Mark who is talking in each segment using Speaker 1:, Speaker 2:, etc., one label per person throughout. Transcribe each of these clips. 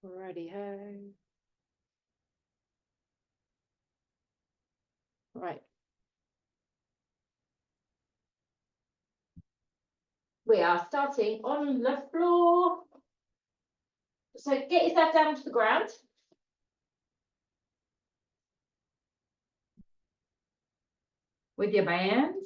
Speaker 1: Righty ho. Right. We are starting on the floor. So get yourself down to the ground. With your bands.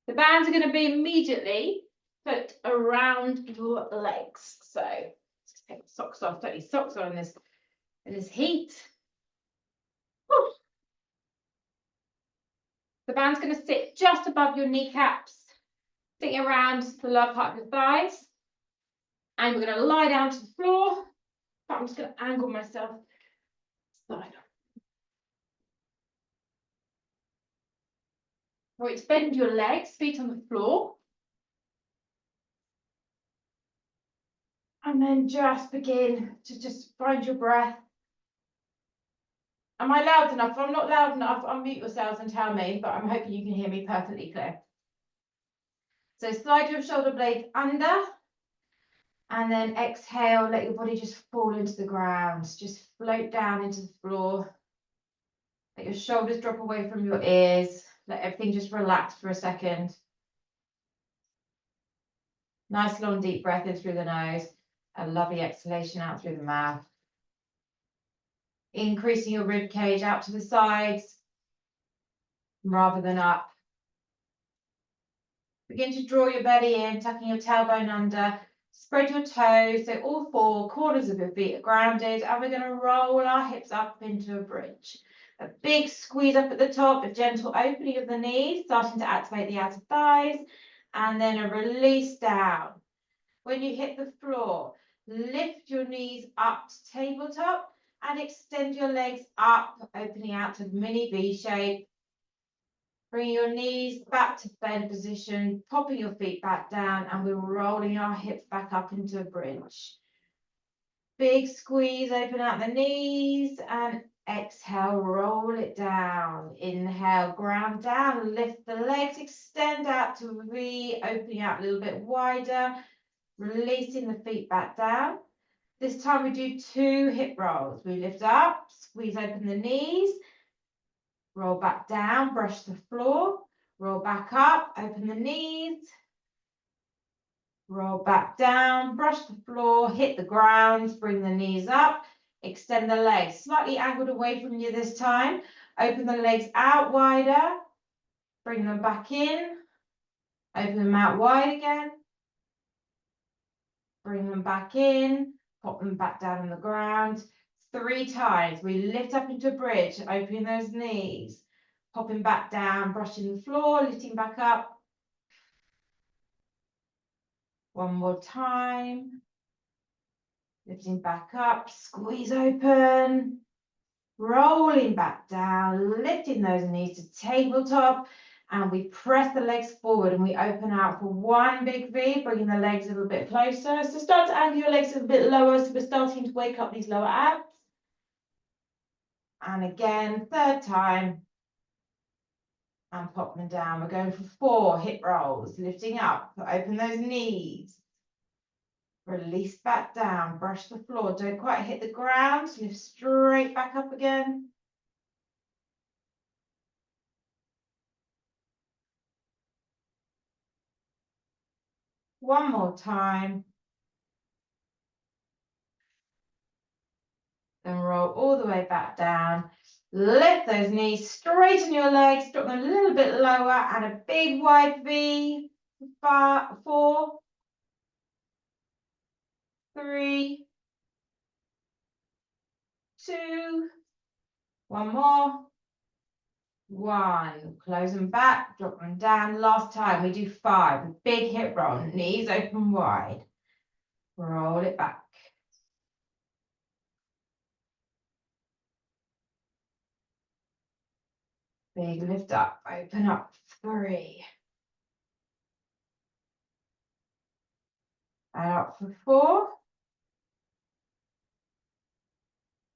Speaker 1: The bands are going to be immediately put around your legs. So let's take the socks off. Don't need socks on in this heat. Woo. The band's going to sit just above your kneecaps, sitting around the lower part of your thighs. And we're going to lie down to the floor. But I'm just going to angle myself side up. Right, bend your legs, feet on the floor. And then just begin to just find your breath. Am I loud enough? If I'm not loud enough, unmute yourselves and tell me, but I'm hoping you can hear me perfectly clear. So slide your shoulder blades under, and then exhale, let your body just fall into the ground. Just float down into the floor. Let your shoulders drop away from your ears. Let everything just relax for a second. Nice long deep breath in through the nose. A lovely exhalation out through the mouth. Increasing your rib cage out to the sides rather than up. Begin to draw your belly in, tucking your tailbone under. Spread your toes, so all four corners of your feet are grounded, and we're going to roll our hips up into a bridge. A big squeeze up at the top, a gentle opening of the knees, starting to activate the outer thighs, and then a release down. When you hit the floor, lift your knees up to tabletop and extend your legs up, opening out to mini V shape. Bring your knees back to bend position, popping your feet back down, and we're rolling our hips back up into a bridge. Big squeeze, open out the knees, and exhale, roll it down. Inhale, ground down, lift the legs, extend out to V, opening out a little bit wider, releasing the feet back down. This time we do 2 hip rolls. We lift up, squeeze open the knees, roll back down, brush the floor, roll back up, open the knees, roll back down, brush the floor, hit the ground, bring the knees up, extend the legs, slightly angled away from you this time, open the legs out wider, bring them back in, open them out wide again, bring them back in, pop them back down on the ground. 3 times. We lift up into a bridge, opening those knees, popping back down, brushing the floor, lifting back up. One more time. Lifting back up, squeeze open, rolling back down, lifting those knees to tabletop, and we press the legs forward and we open out for 1 big V, bringing the legs a little bit closer. So start to angle your legs a bit lower, so we're starting to wake up these lower abs. And again, 3rd time. And pop them down. We're going for 4 hip rolls, lifting up, open those knees. Release back down, brush the floor. Don't quite hit the ground, lift straight back up again. One more time. Then roll all the way back down. Lift those knees, straighten your legs, drop them a little bit lower, and a big wide V. 4, 3, 2, 1 more. 1, close them back, drop them down. Last time we do 5, a big hip roll, knees open wide. Roll it back. Big lift up, open up, 3. And up for 4.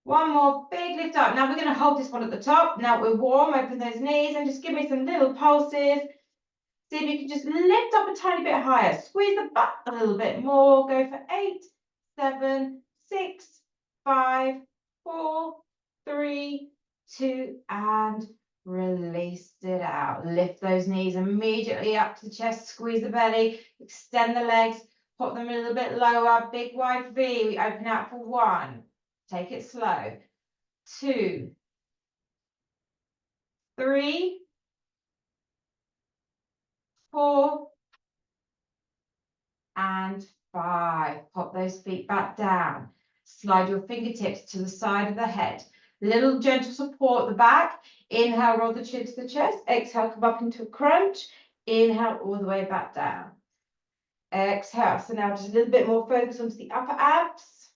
Speaker 1: 1 more big lift up. Now we're going to hold this one at the top. Now we're warm, open those knees and just give me some little pulses. See if you can just lift up a tiny bit higher. Squeeze the butt a little bit more. Go for 8, 7, 6, 5, 4, 3, 2, and release it out. Lift those knees immediately up to the chest, squeeze the belly, extend the legs, pop them a little bit lower, big wide V. We open out for 1. Take it slow. 2, 3, 4, and 5. Pop those feet back down. Slide your fingertips to the side of the head. Little gentle support at the back. Inhale, roll the chin to the chest. Exhale, come up into a crunch. Inhale, all the way back down. Exhale. So now just a little bit more focus onto the upper abs,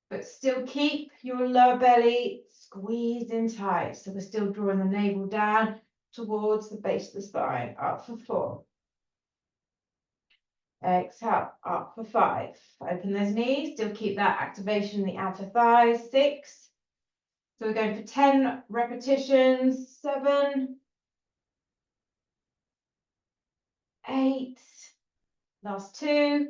Speaker 1: but still keep your lower belly squeezed in tight. So we're still drawing the navel down towards the base of the spine. Up for 4. Exhale, up for 5. Open those knees, still keep that activation in the outer thighs. 6. So we're going for 10 repetitions. 7, 8, last 2.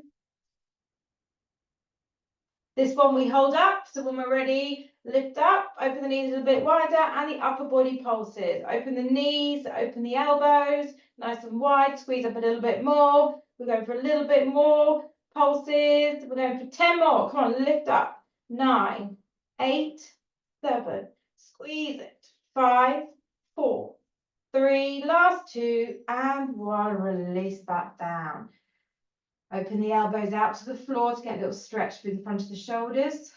Speaker 1: This one we hold up, so when we're ready, lift up, open the knees a little bit wider, and the upper body pulses. Open the knees, open the elbows, nice and wide, squeeze up a little bit more. We're going for a little bit more pulses. We're going for 10 more. Come on, lift up. 9, 8, 7, squeeze it. 5, 4, 3, last 2, and 1. Release back down. Open the elbows out to the floor to get a little stretch through the front of the shoulders.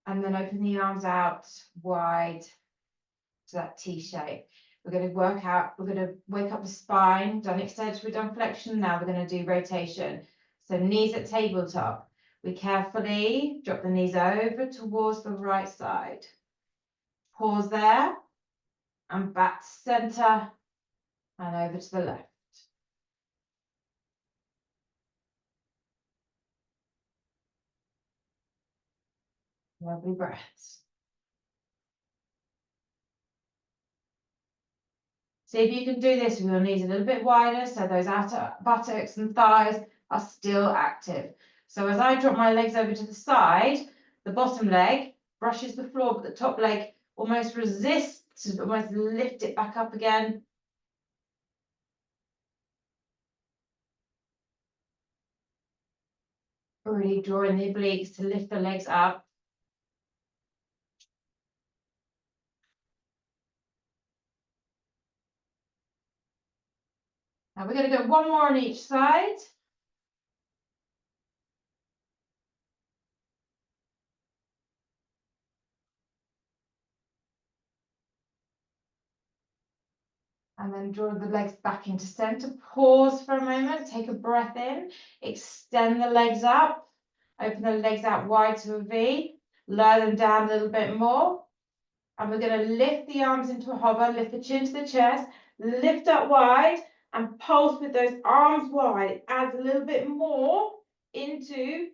Speaker 1: And then open the arms out wide to that T shape. We're going to work out, we're going to wake up the spine, done extension, we've done flexion, now we're going to do rotation. So knees at tabletop. We carefully drop the knees over towards the right side. Pause there, and back to center, and over to the left. Lovely breaths. See if you can do this with your knees a little bit wider, so those outer buttocks and thighs are still active. So as I drop my legs over to the side, the bottom leg brushes the floor, but the top leg almost resists, almost lift it back up again. Really drawing the obliques to lift the legs up. Now we're going to go 1 more on each side. And then draw the legs back into center. Pause for a moment, take a breath in, extend the legs up, open the legs out wide to a V, lower them down a little bit more. And we're going to lift the arms into a hover, lift the chin to the chest, lift up wide and pulse with those arms wide. It adds a little bit more into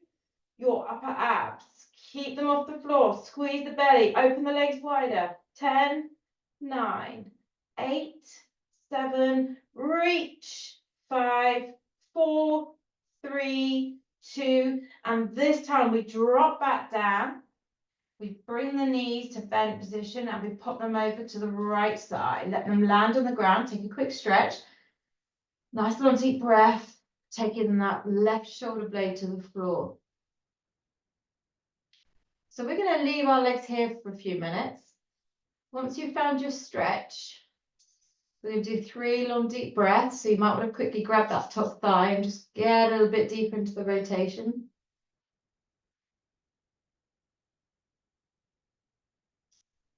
Speaker 1: your upper abs. Keep them off the floor, squeeze the belly, open the legs wider. 10, 9, 8, 7, reach. 5, 4, 3, 2, and this time we drop back down. We bring the knees to bent position and we pop them over to the right side. Let them land on the ground. Take a quick stretch. Nice long deep breath. Taking that left shoulder blade to the floor. So we're going to leave our legs here for a few minutes. Once you've found your stretch, we're going to do 3 long deep breaths. So you might want to quickly grab that top thigh and just get a little bit deeper into the rotation.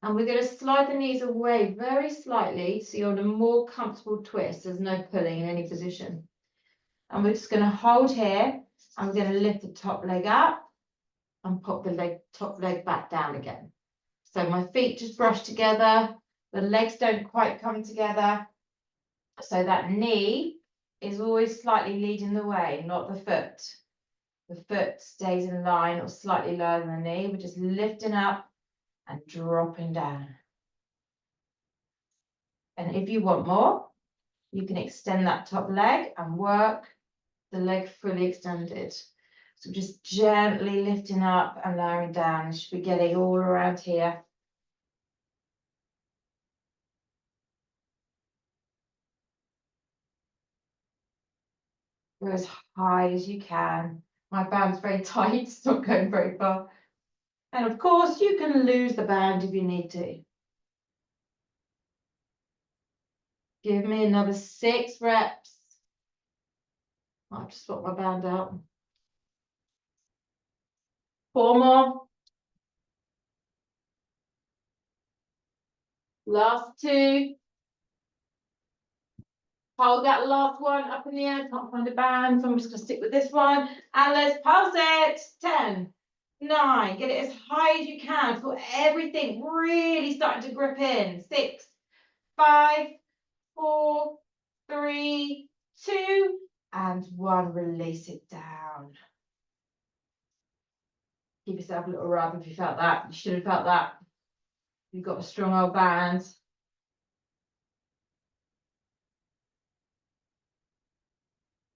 Speaker 1: And we're going to slide the knees away very slightly so you're in a more comfortable twist. There's no pulling in any position. And we're just going to hold here. I'm going to lift the top leg up and pop the top leg back down again. So my feet just brush together. The legs don't quite come together. So that knee is always slightly leading the way, not the foot. The foot stays in line or slightly lower than the knee. We're just lifting up and dropping down. And if you want more, you can extend that top leg and work the leg fully extended. So just gently lifting up and lowering down. You should be getting all around here. Go as high as you can. My band's very tight, it's not going very far. And of course, you can lose the band if you need to. Give me another 6 reps. I'll just swap my band out. 4 more. Last 2. Hold that last one up in the air. Can't find a band, so I'm just going to stick with this one. And let's pulse it. 10, 9. Get it as high as you can. Feel everything really starting to grip in. 6, 5, 4, 3, 2, and 1. Release it down. Give yourself a little rub if you felt that. You should have felt that. You've got a strong old band.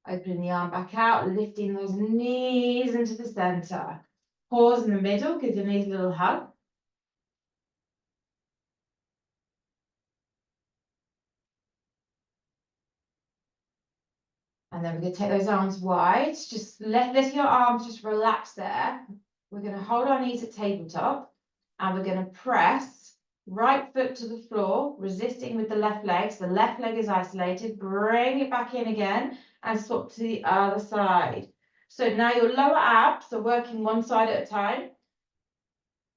Speaker 1: Opening the arm back out, lifting those knees into the center. Pause in the middle, give your knees a little hug. And then we're going to take those arms wide. Just let your arms just relax there. We're going to hold our knees at tabletop. And we're going to press right foot to the floor, resisting with the left leg. So the left leg is isolated. Bring it back in again and swap to the other side. So now your lower abs are working one side at a time.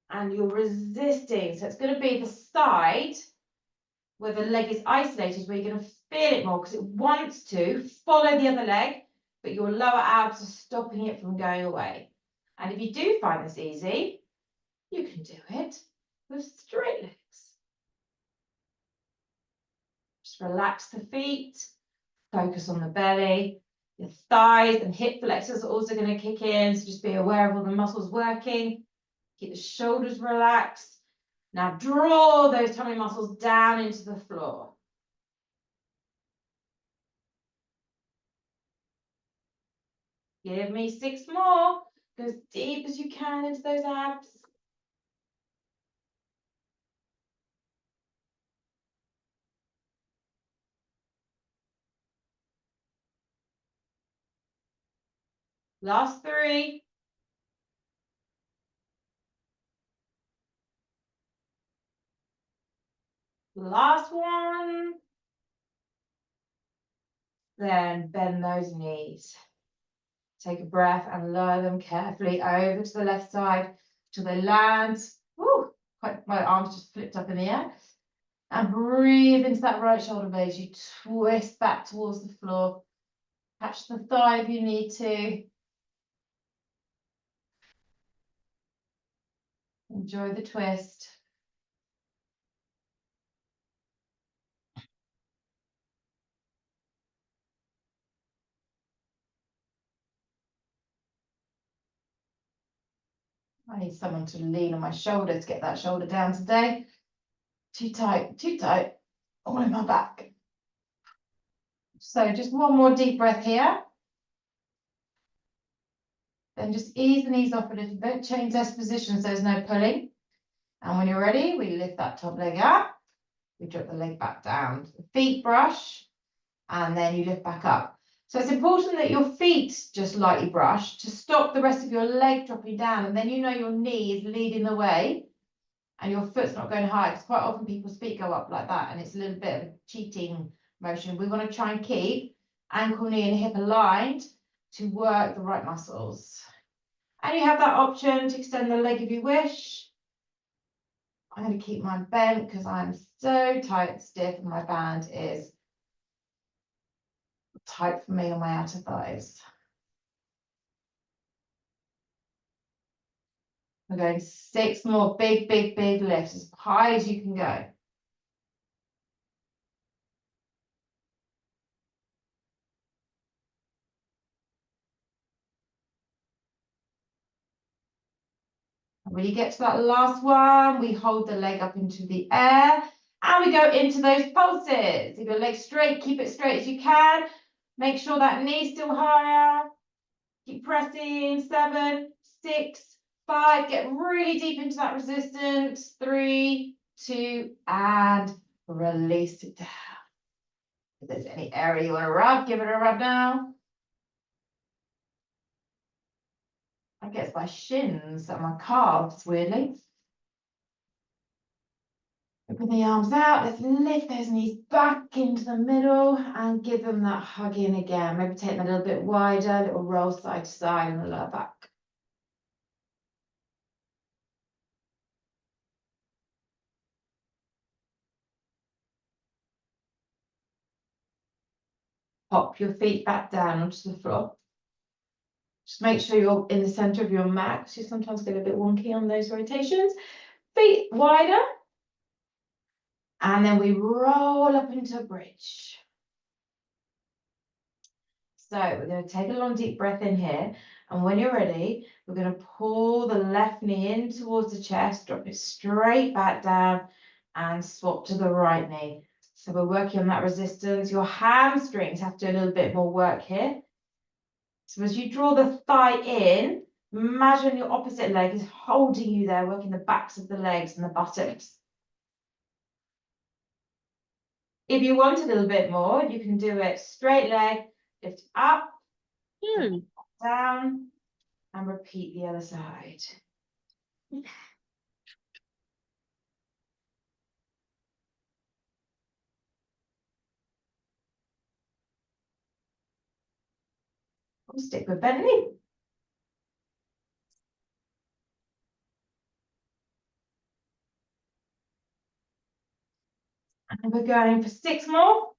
Speaker 1: And you're resisting. So it's going to be the side where the leg is isolated, where you're going to feel it more because it wants to follow the other leg, but your lower abs are stopping it from going away. And if you do find this easy, you can do it with straight legs. Just relax the feet, focus on the belly. Your thighs and hip flexors are also going to kick in, so just be aware of all the muscles working. Keep the shoulders relaxed. Now draw those tummy muscles down into the floor. Give me 6 more. Go as deep as you can into those abs. Last 3. Last one. Then bend those knees. Take a breath and lower them carefully over to the left side till they land. Woo, my arms just flipped up in the air. And breathe into that right shoulder blade. You twist back towards the floor. Catch the thigh if you need to. Enjoy the twist. I need someone to lean on my shoulder to get that shoulder down today. Too tight, all in my back. So just one more deep breath here. Then just ease the knees off a little bit, change their position so there's no pulling. And when you're ready, we lift that top leg up. We drop the leg back down. The feet brush, and then you lift back up. So it's important that your feet just lightly brush to stop the rest of your leg dropping down. And then you know your knee is leading the way and your foot's not going high. Because quite often people's feet go up like that and it's a little bit of a cheating motion. We want to try and keep ankle, knee and hip aligned to work the right muscles. And you have that option to extend the leg if you wish. I'm going to keep mine bent because I'm so tight and stiff and my band is tight for me on my outer thighs. We're going 6 more big lifts as high as you can go. And when you get to that last one, we hold the leg up into the air and we go into those pulses. If your leg's straight, keep it straight as you can. Make sure that knee's still higher. Keep pressing. 7, 6, 5. Get really deep into that resistance. 3, 2, and release it down. If there's any area you want to rub, give it a rub now. I guess my shins and my calves, weirdly. Open the arms out, let's lift those knees back into the middle and give them that hug in again. Maybe take them a little bit wider, little roll side to side and the lower back. Pop your feet back down onto the floor. Just make sure you're in the center of your mat, because you sometimes get a bit wonky on those rotations. Feet wider. And then we roll up into a bridge. So we're going to take a long deep breath in here. And when you're ready, we're going to pull the left knee in towards the chest, drop it straight back down and swap to the right knee. So we're working on that resistance. Your hamstrings have to do a little bit more work here. So as you draw the thigh in, imagine your opposite leg is holding you there, working the backs of the legs and the buttocks. If you want a little bit more, you can do it straight leg, lift up, down, and repeat the other side. We'll stick with bent knee. And we're going for 6 more.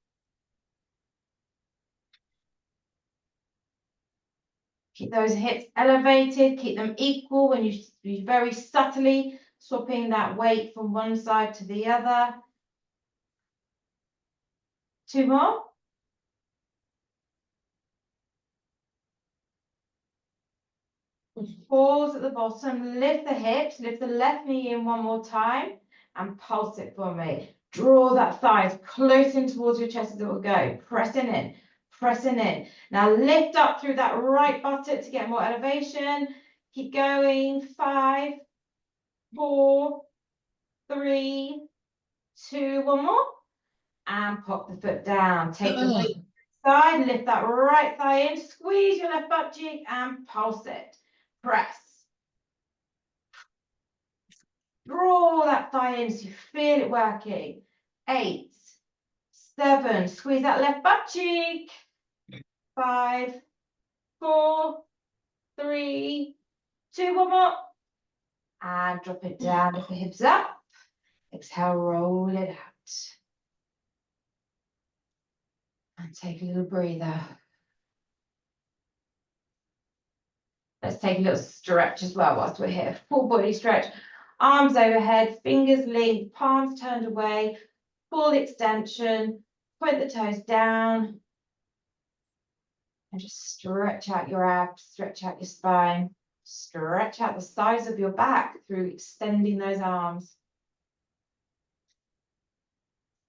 Speaker 1: Keep those hips elevated, keep them equal when you very subtly swapping that weight from one side to the other. 2 more. Pause at the bottom, lift the hips, lift the left knee in one more time and pulse it for me. Draw that thigh as close in towards your chest as it will go. Pressing in, pressing in. Now lift up through that right buttock to get more elevation. Keep going. 5, 4, 3, 2, 1 more. And pop the foot down. Take the weight side, lift that right thigh in, squeeze your left butt cheek and pulse it. Press. Draw that thigh in so you feel it working. 8, 7, squeeze that left butt cheek. 5, 4, 3, 2, 1 more. And drop it down, lift the hips up. Exhale, roll it out. And take a little breather. Let's take a little stretch as well whilst we're here. Full body stretch. Arms overhead, fingers linked, palms turned away, full extension. Point the toes down. And just stretch out your abs, stretch out your spine. Stretch out the sides of your back through extending those arms.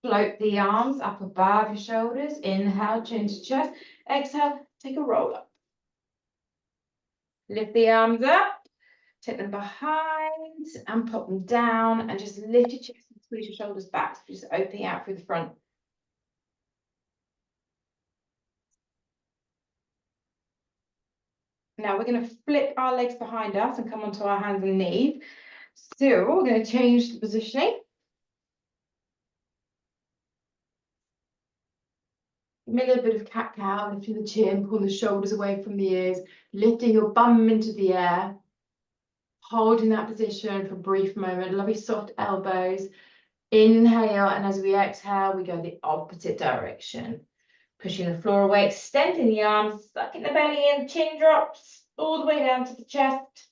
Speaker 1: Float the arms up above your shoulders. Inhale, chin to chest. Exhale, take a roll up. Lift the arms up. Take them behind and pop them down and just lift your chest and squeeze your shoulders back. So just opening out through the front. Now we're going to flip our legs behind us and come onto our hands and knees. So we're going to change the positioning. Give me a little bit of cat-cow, lifting the chin, pulling the shoulders away from the ears, lifting your bum into the air. Holding that position for a brief moment. Lovely soft elbows. Inhale, and as we exhale, we go the opposite direction. Pushing the floor away, extending the arms, sucking the belly in, chin drops all the way down to the chest.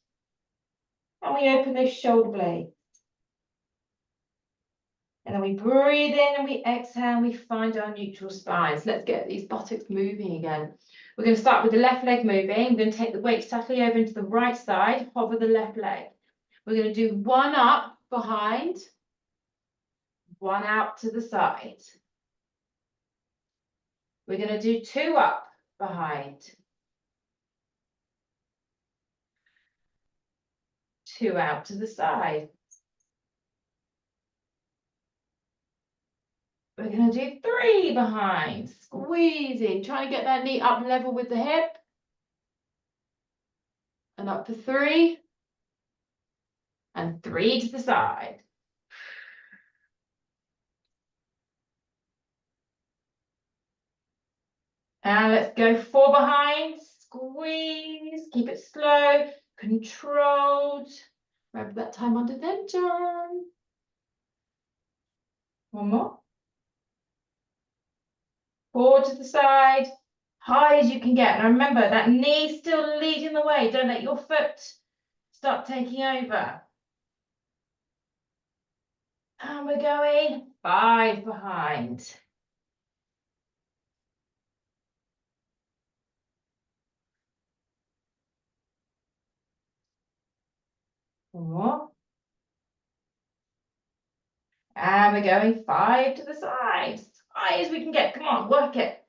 Speaker 1: And we open those shoulder blades. And then we breathe in and we exhale and we find our neutral spines. Let's get these buttocks moving again. We're going to start with the left leg moving. We're going to take the weight subtly over into the right side, hover the left leg. We're going to do 1 up behind, 1 out to the side. We're going to do 2 up behind, 2 out to the side. We're going to do 3 behind, squeezing, trying to get that knee up level with the hip. And up for 3. And 3 to the side. And let's go 4 behind, squeeze, keep it slow, controlled. Remember that time under tension. One more. 4 to the side, high as you can get. Now remember, that knee still leading the way. Don't let your foot start taking over. And we're going 5 behind. One more. And we're going 5 to the side. As high as we can get. Come on, work it.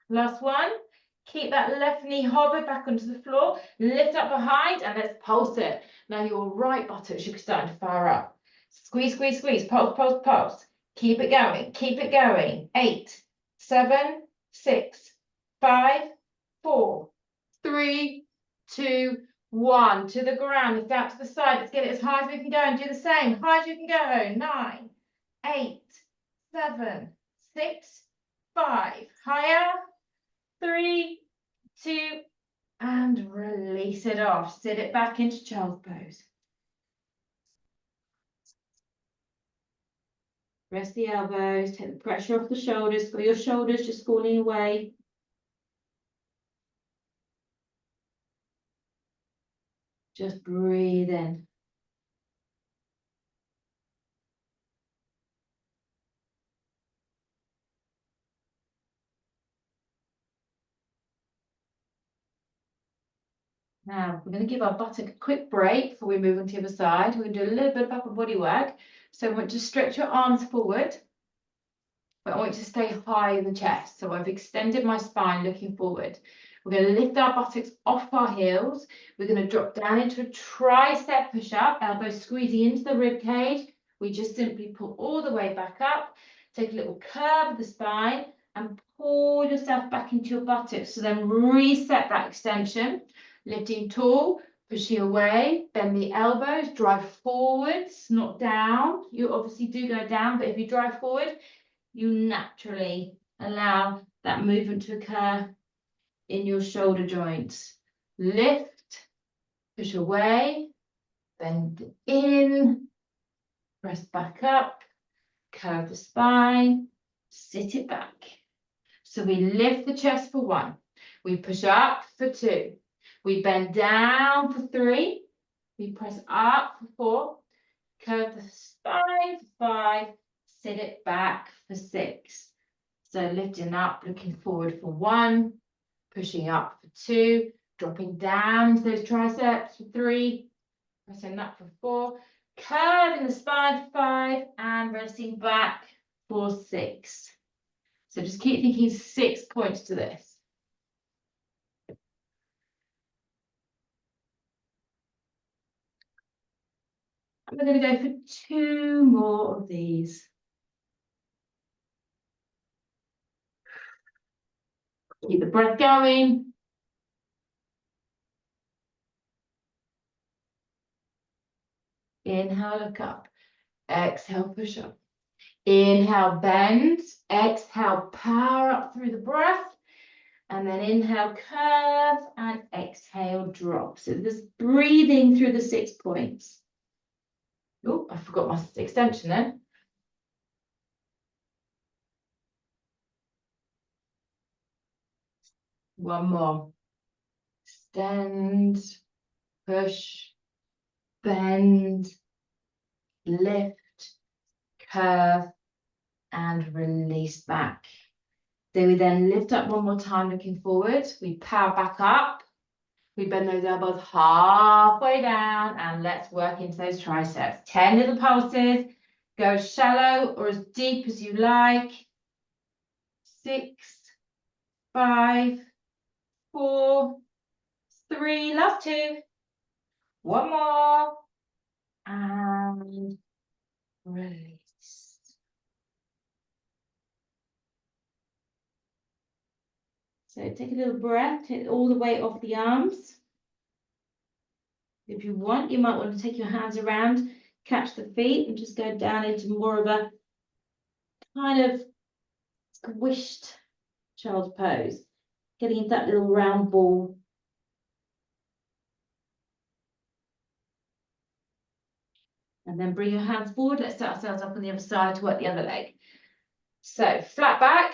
Speaker 1: Last one. Keep that left knee hover back onto the floor. Lift up behind and let's pulse it. Now your right buttock should be starting to fire up. Squeeze, squeeze, squeeze. Pulse, pulse, pulse. Keep it going. Keep it going. 8, 7, 6, 5, 4, 3, 2, 1. To the ground. Lift out to the side. Let's get it as high as we can go and do the same. High as you can go. 9, 8, 7, 6, 5. Higher. 3, 2, and release it off. Sit it back into child's pose. Rest the elbows, take the pressure off the shoulders. Feel your shoulders just falling away. Just breathe in. Now, we're going to give our buttock a quick break before we move on to the other side. We're going to do a little bit of upper body work. So I want you to stretch your arms forward, but I want you to stay high in the chest. So I've extended my spine looking forward. We're going to lift our buttocks off our heels. We're going to drop down into a tricep push-up, elbows squeezing into the rib cage. We just simply pull all the way back up. Take a little curve of the spine and pull yourself back into your buttocks. So then reset that extension. Lifting tall, pushing away, bend the elbows, drive forwards, not down. You obviously do go down, but if you drive forward, you naturally allow that movement to occur in your shoulder joints. Lift, push away, bend in, press back up, curve the spine, sit it back. So we lift the chest for 1. We push up for 2. We bend down for 3. We press up for 4. Curve the spine for 5. Sit it back for 6. So lifting up, looking forward for 1. Pushing up for 2. Dropping down into those triceps for 3. Pressing up for 4. Curving the spine for 5. And resting back for 6. So just keep thinking 6 points to this. And we're going to go for 2 more of these. Keep the breath going. Inhale, look up. Exhale, push up. Inhale, bend. Exhale, power up through the breath. And then inhale, curve. And exhale, drop. So this breathing through the 6 points. Oh, I forgot my extension then. One more. Extend, push, bend, lift, curve, and release back. So we then lift up one more time, looking forward. We power back up. We bend those elbows halfway down, and let's work into those triceps. 10 little pulses. Go as shallow or as deep as you like. 6, 5, 4, 3, last 2. One more. And release. So take a little breath, take all the weight off the arms. If you want, you might want to take your hands around, catch the feet, and just go down into more of a kind of squished child's pose, getting into that little round ball. And then bring your hands forward. Let's set ourselves up on the other side to work the other leg. So flat back,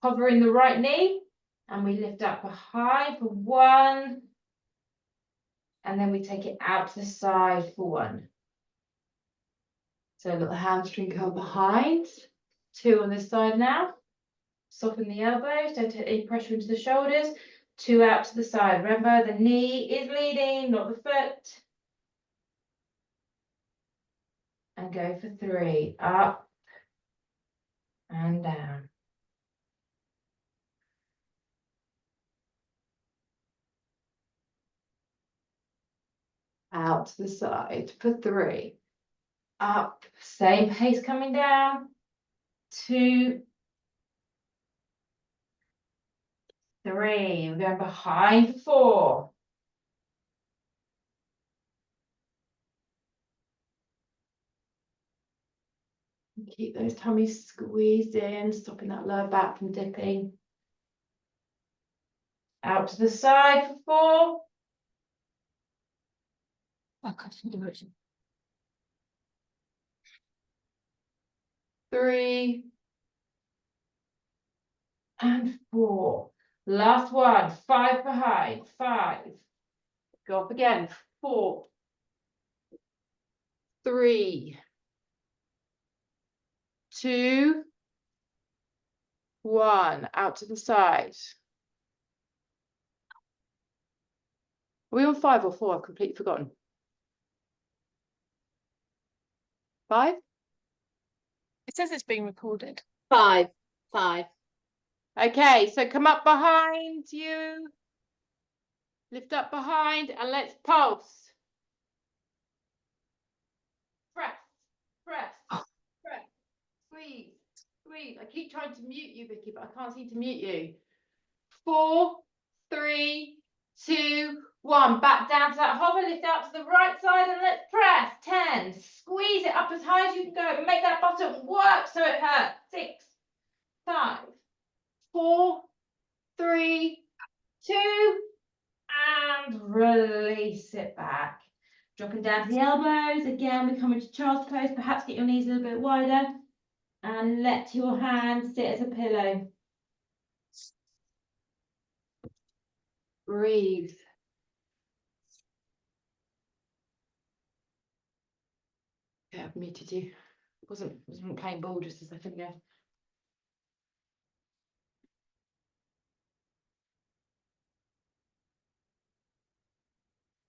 Speaker 1: hovering the right knee, and we lift up behind for 1. And then we take it out to the side for 1. So let the hamstring come behind. 2 on this side now. Soften the elbows, don't take any pressure into the shoulders. 2 out to the side. Remember, the knee is leading, not the foot. And go for 3. Up and down. Out to the side for 3. Up, same pace coming down. 2, 3. We're going behind for 4. Keep those tummies squeezed in, stopping that lower back from dipping. Out to the side for 4. I can't do it. 3 and 4. Last one. 5 behind. 5. Go up again. 4, 3, 2, 1. Out to the side. Are we on 5 or 4? I've completely forgotten. 5?
Speaker 2: It says it's being recorded.
Speaker 3: 5.
Speaker 1: Okay, so come up behind you. Lift up behind and let's pulse. Press, press, press. Squeeze, squeeze. I keep trying to mute you, Vicky, but I can't seem to mute you. 4, 3, 2, 1. Back down to that hover. Lift out to the right side and let's press. 10. Squeeze it up as high as you can go. Make that bottom work so it hurts. 6, 5, 4, 3, 2, and release it back. Dropping down to the elbows. Again, we come into child's pose. Perhaps get your knees a little bit wider and let your hands sit as a pillow. Breathe. Yeah, I've muted you. Wasn't playing ball just a second ago.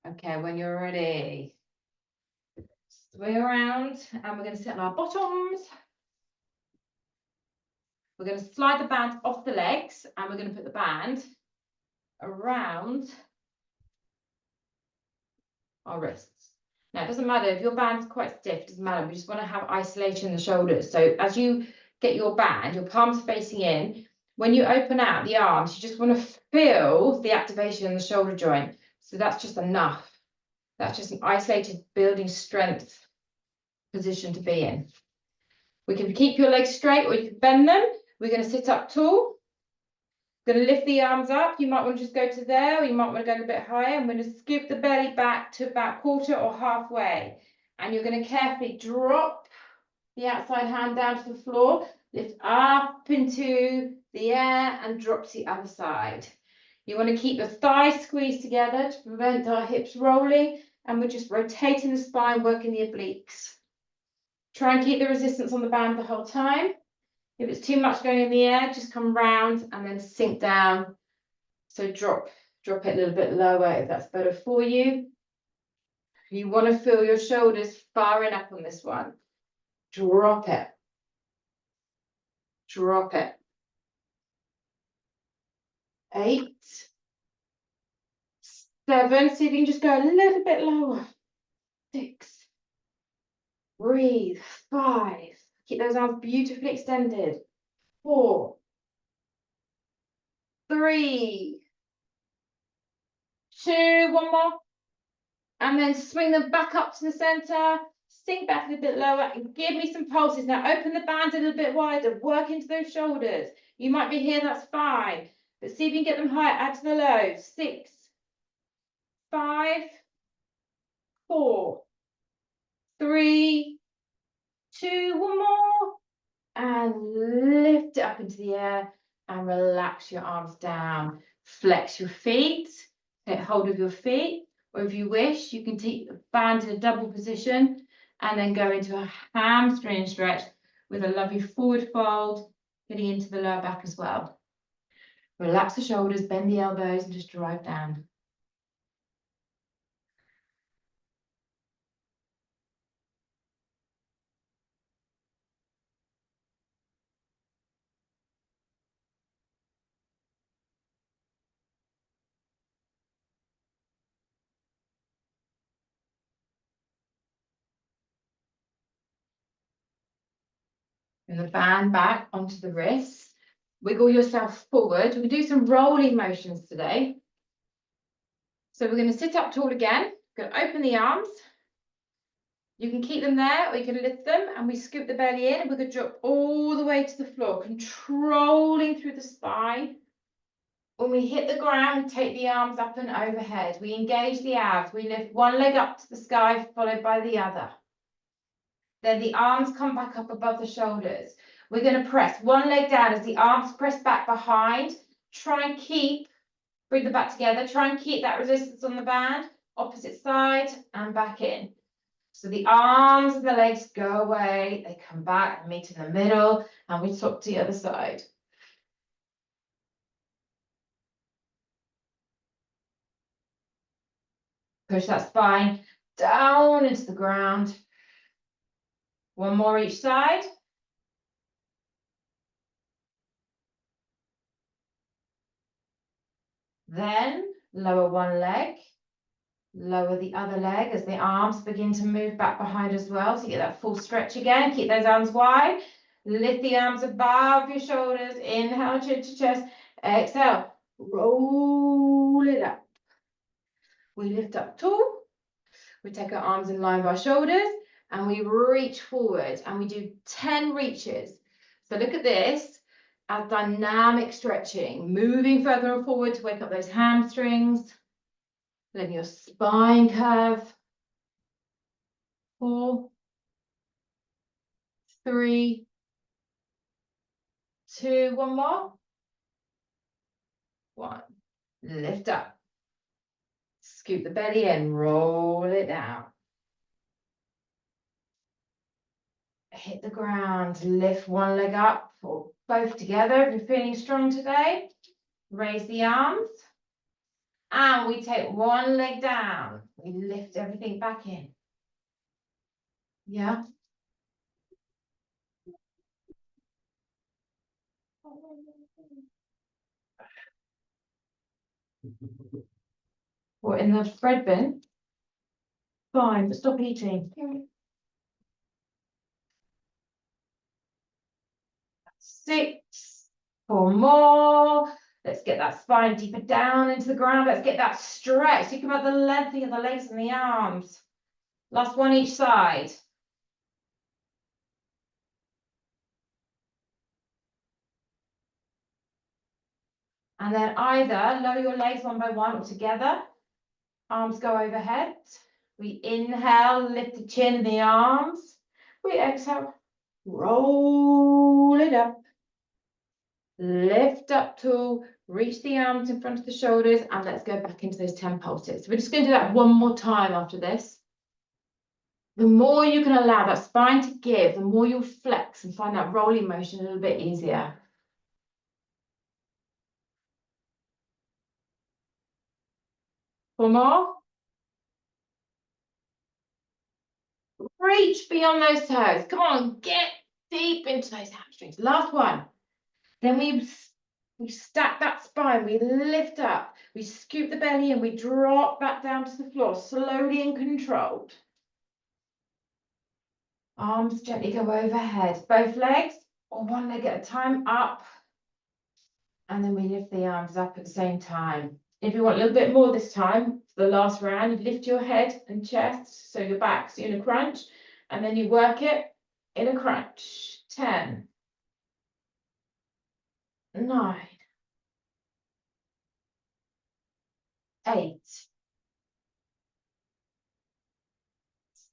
Speaker 1: Okay, when you're ready, swing around and we're going to sit on our bottoms. We're going to slide the band off the legs and we're going to put the band around our wrists. Now, it doesn't matter if your band's quite stiff, it doesn't matter. We just want to have isolation in the shoulders. So as you get your band, your palms facing in, when you open out the arms, you just want to feel the activation in the shoulder joint. So that's just enough. That's just an isolated building strength position to be in. We can keep your legs straight or you can bend them. We're going to sit up tall. Going to lift the arms up. You might want to just go to there, or you might want to go a bit higher. I'm going to scoop the belly back to about quarter or halfway. And you're going to carefully drop the outside hand down to the floor, lift up into the air and drop to the other side. You want to keep your thighs squeezed together to prevent our hips rolling. And we're just rotating the spine, working the obliques. Try and keep the resistance on the band the whole time. If it's too much going in the air, just come round and then sink down. So drop it a little bit lower if that's better for you. You want to feel your shoulders firing up on this one. Drop it. Drop it. 8, 7, see if you can just go a little bit lower. 6, breathe. 5, keep those arms beautifully extended. 4, 3, 2, one more. And then swing them back up to the center, sink back a little bit lower and give me some pulses. Now open the band a little bit wider, work into those shoulders. You might be here, that's fine. But see if you can get them higher, add to the lows. 6, 5, 4, 3, 2, one more. And lift it up into the air and relax your arms down. Flex your feet, take hold of your feet. Or if you wish, you can take the band in a double position and then go into a hamstring stretch with a lovely forward fold, getting into the lower back as well. Relax the shoulders, bend the elbows, and just drive down. Bring the band back onto the wrists. Wiggle yourself forward. We're going to do some rolling motions today. So we're going to sit up tall again. We're going to open the arms. You can keep them there or you can lift them and we scoop the belly in and we're going to drop all the way to the floor, controlling through the spine. When we hit the ground, we take the arms up and overhead. We engage the abs. We lift one leg up to the sky, followed by the other. Then the arms come back up above the shoulders. We're going to press one leg down as the arms press back behind. Try and keep, bring the back together. Try and keep that resistance on the band. Opposite side and back in. So the arms and the legs go away. They come back and meet in the middle. And we swap to the other side. Push that spine down into the ground. One more each side. Then lower one leg, lower the other leg as the arms begin to move back behind as well. So you get that full stretch again. Keep those arms wide. Lift the arms above your shoulders. Inhale, chin to chest. Exhale, roll it up. We lift up tall. We take our arms in line with our shoulders and we reach forward and we do 10 reaches. So look at this as dynamic stretching, moving further and forward to wake up those hamstrings, letting your spine curve. 4, 3, 2, one more. 1, lift up. Scoop the belly in, roll it down. Hit the ground, lift one leg up or both together if you're feeling strong today. Raise the arms. And we take one leg down. We lift everything back in. Yeah. Or in the bread bin. Fine, but stop eating. 6, 4 more. Let's get that spine deeper down into the ground. Let's get that stretch. Think about the lengthening of the legs and the arms. Last one each side. And then either lower your legs one by one or together. Arms go overhead. We inhale, lift the chin and the arms. We exhale, roll it up. Lift up tall, reach the arms in front of the shoulders, and let's go back into those 10 pulses. We're just going to do that one more time after this. The more you can allow that spine to give, the more you'll flex and find that rolling motion a little bit easier. Four more. Reach beyond those toes. Come on, get deep into those hamstrings. Last one. Then we We stack that spine, we lift up, we scoop the belly and we drop back down to the floor, slowly and controlled. Arms gently go overhead, both legs or one leg at a time up. And then we lift the arms up at the same time. If you want a little bit more this time, for the last round, you lift your head and chest, so your back, so you're in a crunch, and then you work it in a crunch. 10, 9, 8,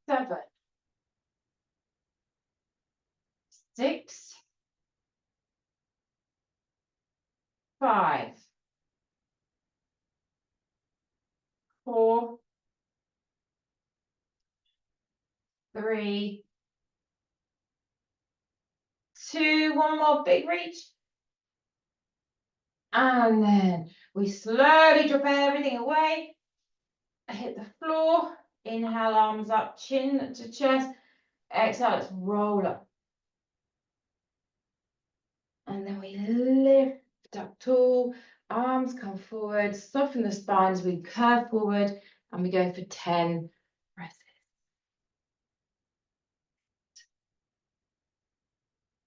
Speaker 1: 7, 6, 5, 4, 3, 2, one more big reach. And then we slowly drop everything away. Hit the floor. Inhale, arms up, chin to chest. Exhale, let's roll up. And then we lift up tall. Arms come forward. Soften the spine as we curve forward. And we go for 10 breaths.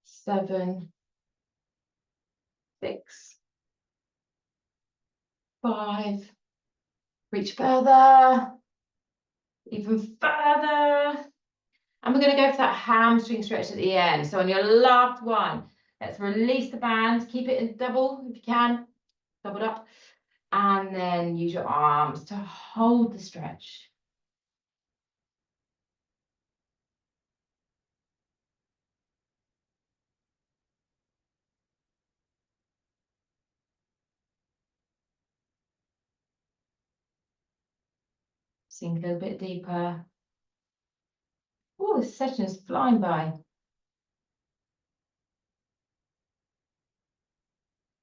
Speaker 1: 7, 6, 5. Reach further. Even further. And we're going to go for that hamstring stretch at the end. So on your last one, let's release the band. Keep it in double if you can. Doubled up. And then use your arms to hold the stretch. Sink a little bit deeper. Oh, this session is flying by.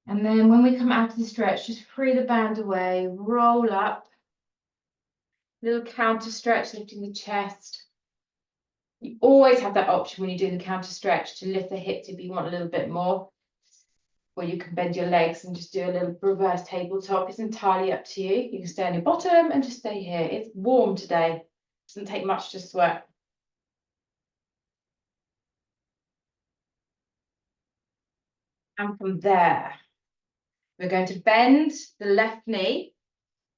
Speaker 1: And then when we come out of the stretch, just free the band away, roll up. Little counter stretch, lifting the chest. You always have that option when you do the counter stretch to lift the hips if you want a little bit more. Or you can bend your legs and just do a little reverse tabletop. It's entirely up to you. You can stay on your bottom and just stay here. It's warm today. Doesn't take much to sweat. And from there, we're going to bend the left knee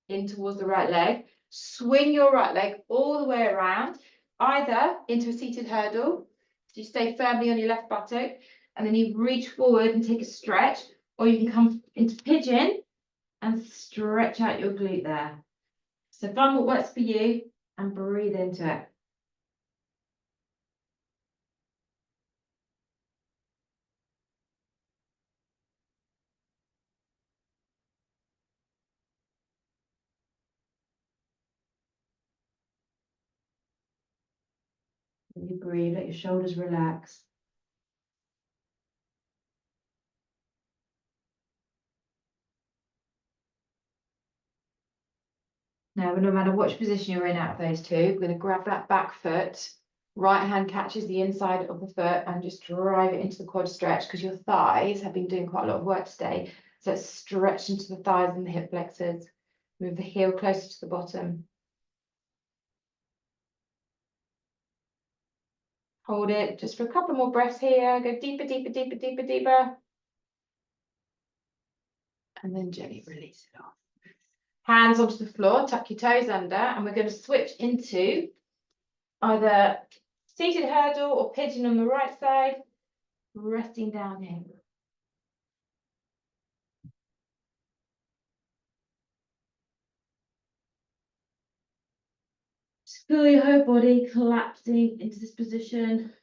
Speaker 1: in towards the right leg. Swing your right leg all the way around, either into a seated hurdle. So you stay firmly on your left buttock, and then you reach forward and take a stretch, or you can come into pigeon and stretch out your glute there. So find what works for you and breathe into it. When you breathe, let your shoulders relax. Now, no matter which position you're in out of those two, we're going to grab that back foot. Right hand catches the inside of the foot and just drive it into the quad stretch because your thighs have been doing quite a lot of work today. So it's stretch into the thighs and the hip flexors. Move the heel closer to the bottom. Hold it just for a couple more breaths here. Go deeper, deeper, deeper, deeper, deeper. And then gently release it off. Hands onto the floor, tuck your toes under, and we're going to switch into either seated hurdle or pigeon on the right side, resting down here. Just feel your whole body collapsing into this position.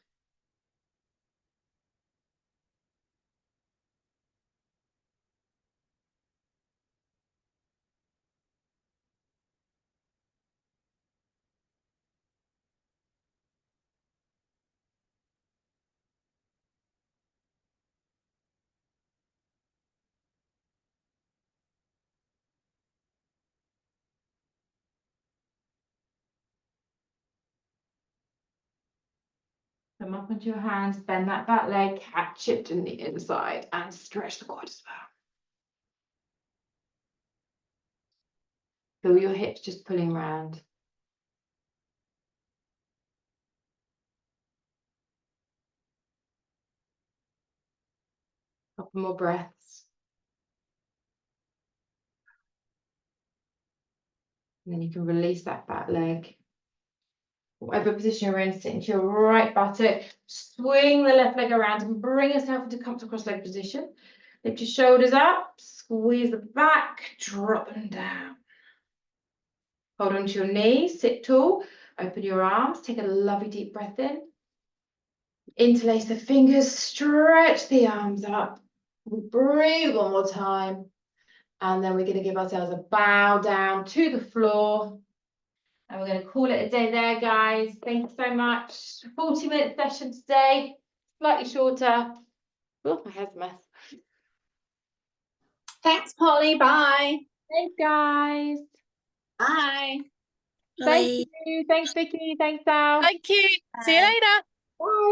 Speaker 1: Come up onto your hands, bend that back leg, catch it in the inside and stretch the quad as well. Feel your hips just pulling round. Couple more breaths. And then you can release that back leg. Whatever position you're in, sit into your right buttock. Swing the left leg around and bring yourself into comfortable cross-leg position. Lift your shoulders up, squeeze the back, drop them down. Hold on to your knees, sit tall, open your arms, take a lovely deep breath in. Interlace the fingers, stretch the arms up. Breathe one more time. And then we're going to give ourselves a bow down to the floor. And we're going to call it a day there, guys. Thank you so much. 40-minute session today, slightly shorter. Oh, my hair's a mess.
Speaker 3: Thanks, Polly. Bye.
Speaker 1: Thanks, guys.
Speaker 3: Bye.
Speaker 1: Thank you. Thanks, Vicky. Thanks, Al.
Speaker 2: Thank you. See you
Speaker 3: Bye.
Speaker 2: later.
Speaker 1: Bye.